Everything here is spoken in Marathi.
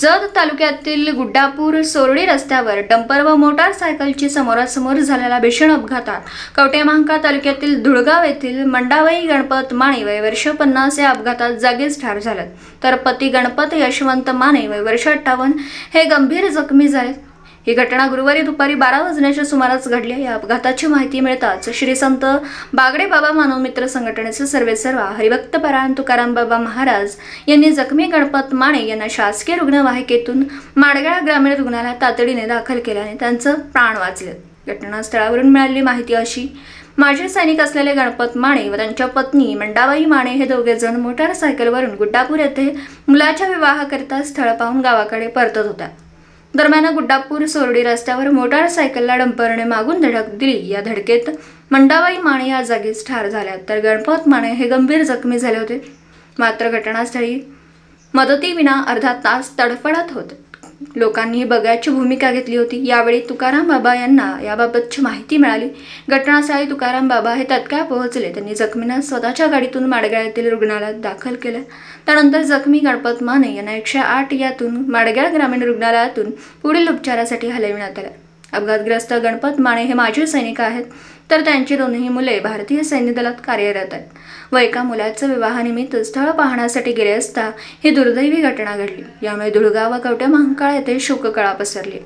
जत तालुक्यातील गुड्डापूर सोरडी रस्त्यावर डंपर व मोटारसायकलची समोरासमोर झालेल्या भीषण अपघातात कवठेमहांकाळ तालुक्यातील धुळगाव येथील मंडाबाई गणपत माने वय वर्ष 50 या अपघातात जागीच ठार झाले, तर पती गणपत यशवंत माने वय वर्ष 58 हे गंभीर जखमी झाले। ही घटना गुरुवारी दुपारी 12 वाजण्याच्या सुमारास घडली। या अपघाताची माहिती मिळताच श्री संत बागडे बाबा मानव मित्र संघटनेचे सर्वेसर्वा हरिभक्त परायण तुकाराम बाबा महाराज यांनी जखमी गणपत माने यांना शासकीय रुग्णवाहिकेतून माडगाळ ग्रामीण रुग्णालयात तातडीने दाखल केल्याने त्यांचे प्राण वाचले। घटनास्थळावरून मिळालेली माहिती अशी: माजी सैनिक असलेले गणपत माने व त्यांच्या पत्नी मंडाबाई माने हे दोघे जण मोटारसायकलवरून गुड्डापूर येथे मुलाच्या विवाहाकरिता स्थळ पाहून गावाकडे परतत होत्या। दरम्यान गुड्डापूर सोरडी रस्त्यावर मोटारसायकलला डंपरने मागून धडक दिली। या धडकेत मंडाबाई माने या जागीच ठार झाल्या, तर गणपत माने हे गंभीर जखमी झाले होते। मात्र घटनास्थळी मदतीविना अर्धा तास तडफडत होते। लोकांनी बघ्याची भूमिका घेतली होती। यावेळी तुकाराम बाबा यांना याबाबतची माहिती मिळाली। घटनास्थळी तुकाराम बाबा हे तत्काळ पोहोचले। त्यांनी जखमींना स्वतःच्या गाडीतून माडगाळ येथील रुग्णालयात दाखल केले। त्यानंतर जखमी गणपत माने यांना 108 यातून माडगाळ ग्रामीण रुग्णालयातून पुढील उपचारासाठी हलविण्यात आले। अपघातग्रस्त गणपत माने हे माजी सैनिक आहेत, तर त्यांची दोन्ही मुले भारतीय सैन्य दलात कार्यरत आहेत व एका मुलाच्या विवाहानिमित्त स्थळ पाहण्यासाठी गेले असता ही दुर्दैवी घटना घडली। यामुळे धुळगाव व कवठेमहांकाळ येथे शोककळा पसरली।